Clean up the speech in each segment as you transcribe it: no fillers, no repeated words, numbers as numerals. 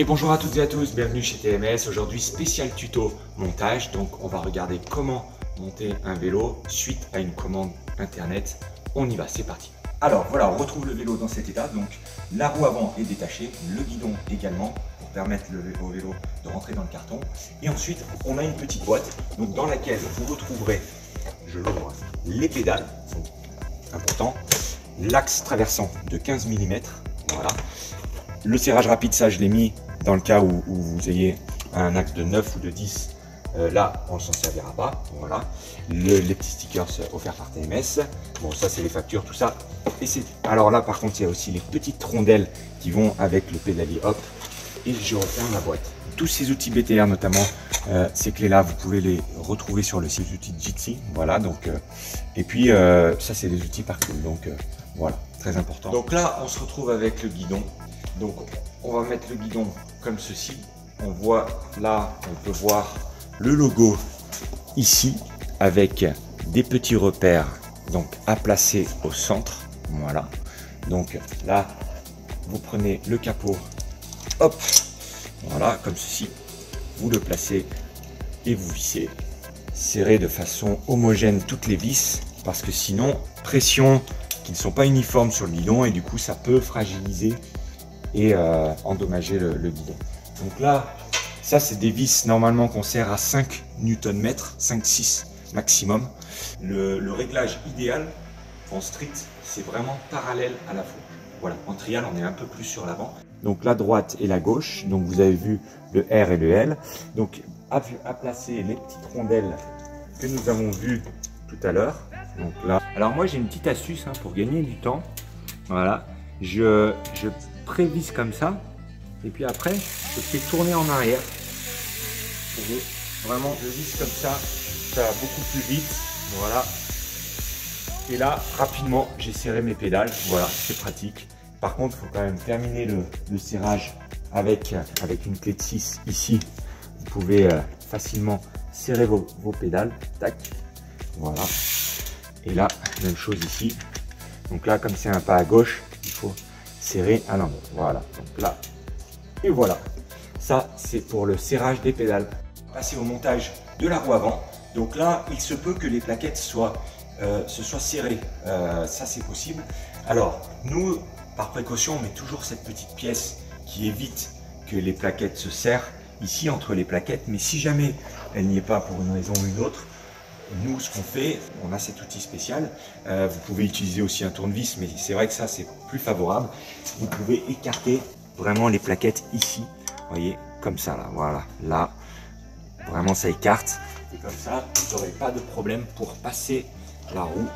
Et bonjour à toutes et à tous, bienvenue chez TMS. Aujourd'hui spécial tuto montage, donc on va regarder comment monter un vélo suite à une commande internet. On y va, c'est parti. Alors voilà, on retrouve le vélo dans cet état, donc la roue avant est détachée, le guidon également pour permettre au vélo de rentrer dans le carton. Et ensuite on a une petite boîte donc, dans laquelle vous retrouverez, je l'ouvre, les pédales, donc important, l'axe traversant de 15 mm, voilà. Le serrage rapide, ça je l'ai mis dans le cas où vous ayez un axe de 9 ou de 10, là on ne s'en servira pas, voilà. Les petits stickers offerts par TMS, bon ça c'est les factures, tout ça. Et alors là par contre il y a aussi les petites rondelles qui vont avec le pédalier hop, et je referme la boîte. Tous ces outils BTR notamment, ces clés là vous pouvez les retrouver sur le site outils Jitsi, voilà donc, et puis ça c'est des outils partout, donc voilà, très important. Donc là on se retrouve avec le guidon. Donc on va mettre le guidon comme ceci. On voit là, on peut voir le logo ici avec des petits repères donc à placer au centre. Voilà. Donc là, vous prenez le capot, hop, voilà comme ceci. Vous le placez et vous vissez. Serrez de façon homogène toutes les vis parce que sinon pression qui ne sont pas uniformes sur le guidon et du coup ça peut fragiliser et endommager le guidon. Donc là, ça c'est des vis normalement qu'on serre à 5 Nm, 5-6 maximum. Le réglage idéal en street, c'est vraiment parallèle à la fourche. Voilà, en trial on est un peu plus sur l'avant. Donc la droite et la gauche, donc vous avez vu le R et le L. Donc à placer les petites rondelles que nous avons vues tout à l'heure. Donc là, alors moi j'ai une petite astuce hein, pour gagner du temps. Voilà, je prévisse comme ça et puis après je fais tourner en arrière. Vous voyez, vraiment je visse comme ça va beaucoup plus vite, voilà. Et là rapidement j'ai serré mes pédales, voilà, c'est pratique. Par contre il faut quand même terminer le serrage avec une clé de 6 ici. Vous pouvez facilement serrer vos pédales, tac, voilà. Et là même chose ici, donc là comme c'est un pas à gauche il faut serrer à l'envers, voilà, donc là et voilà, ça c'est pour le serrage des pédales. Passer au montage de la roue avant, donc là il se peut que les plaquettes se soient serrées, ça c'est possible. Alors nous par précaution on met toujours cette petite pièce qui évite que les plaquettes se serrent ici entre les plaquettes, mais si jamais elle n'y est pas pour une raison ou une autre, nous, ce qu'on fait, on a cet outil spécial. Vous pouvez utiliser aussi un tournevis, mais c'est vrai que ça, c'est plus favorable. Vous pouvez écarter vraiment les plaquettes ici. Vous voyez, comme ça, là, voilà. Là, vraiment, ça écarte. Et comme ça, vous n'aurez pas de problème pour passer la roue.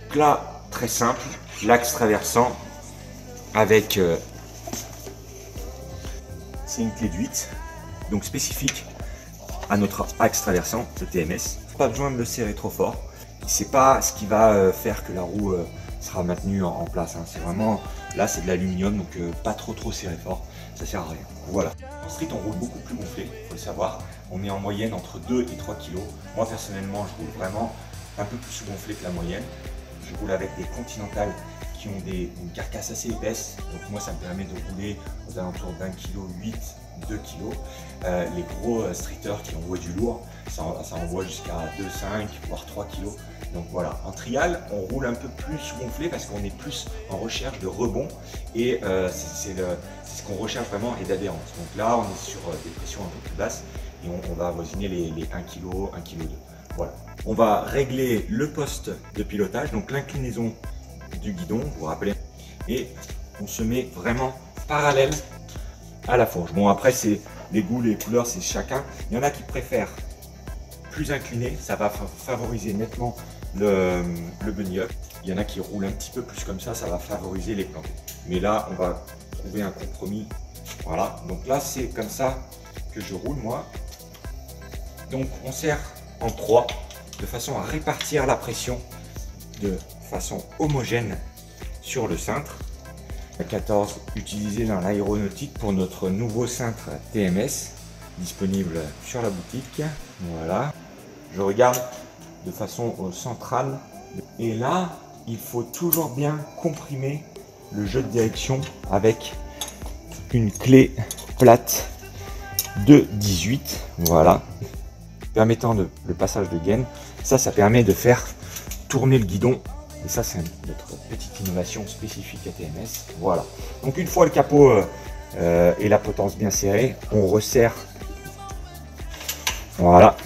Donc là, très simple, l'axe traversant avec... c'est une clé de 8, donc spécifique à notre axe traversant de TMS. Pas besoin de le serrer trop fort. C'est pas ce qui va faire que la roue sera maintenue en place. Hein. C'est vraiment, là c'est de l'aluminium, donc pas trop serré fort. Ça sert à rien. Voilà. En street on roule beaucoup plus gonflé, il faut le savoir. On est en moyenne entre 2 et 3 kg. Moi personnellement je roule vraiment un peu plus gonflé que la moyenne. Je roule avec des Continental qui ont une carcasse assez épaisse. Donc moi ça me permet de rouler aux alentours d'1,8 kg, 2 kg. Les gros streeters qui envoient du lourd, ça envoie jusqu'à 2,5 voire 3 kg. Donc voilà, en trial, on roule un peu plus gonflé parce qu'on est plus en recherche de rebond et c'est ce qu'on recherche vraiment et d'adhérence. Donc là, on est sur des pressions un peu plus basses et on va avoisiner les 1 kg, 1,2 kg. Voilà. On va régler le poste de pilotage, donc l'inclinaison du guidon, vous vous rappelez, et on se met vraiment parallèle à la fourche. Bon après c'est les goûts, les couleurs, c'est chacun. Il y en a qui préfèrent plus incliné, ça va favoriser nettement le bunny up. Il y en a qui roulent un petit peu plus comme ça va favoriser les plantés. Mais là on va trouver un compromis. Voilà, donc là c'est comme ça que je roule moi. Donc on serre en 3 de façon à répartir la pression de façon homogène sur le cintre. 14 utilisé dans l'aéronautique pour notre nouveau cintre TMS disponible sur la boutique. Voilà, je regarde de façon centrale et là il faut toujours bien comprimer le jeu de direction avec donc une clé plate de 18, voilà, permettant le passage de gaine. Ça permet de faire tourner le guidon. Et ça, c'est notre petite innovation spécifique à TMS. Voilà. Donc une fois le capot et la potence bien serrée, on resserre. Voilà.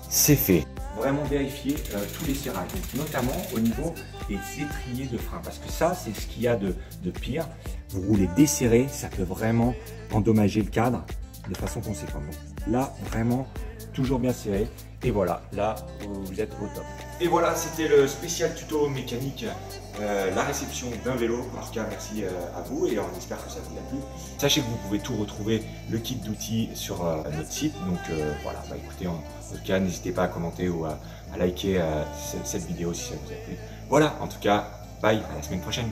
C'est fait. Vraiment vérifier tous les serrages, notamment au niveau des étriers de frein. Parce que ça, c'est ce qu'il y a de pire. Vous roulez desserré, ça peut vraiment endommager le cadre de façon conséquente. Donc là, vraiment, toujours bien serré. Et voilà, là, vous êtes au top. Et voilà, c'était le spécial tuto mécanique, la réception d'un vélo. En tout cas, merci à vous et on espère que ça vous a plu. Sachez que vous pouvez tout retrouver, le kit d'outils, sur notre site. Donc voilà, bah, écoutez, en tout cas, n'hésitez pas à commenter ou à liker cette vidéo si ça vous a plu. Voilà, en tout cas, bye, à la semaine prochaine.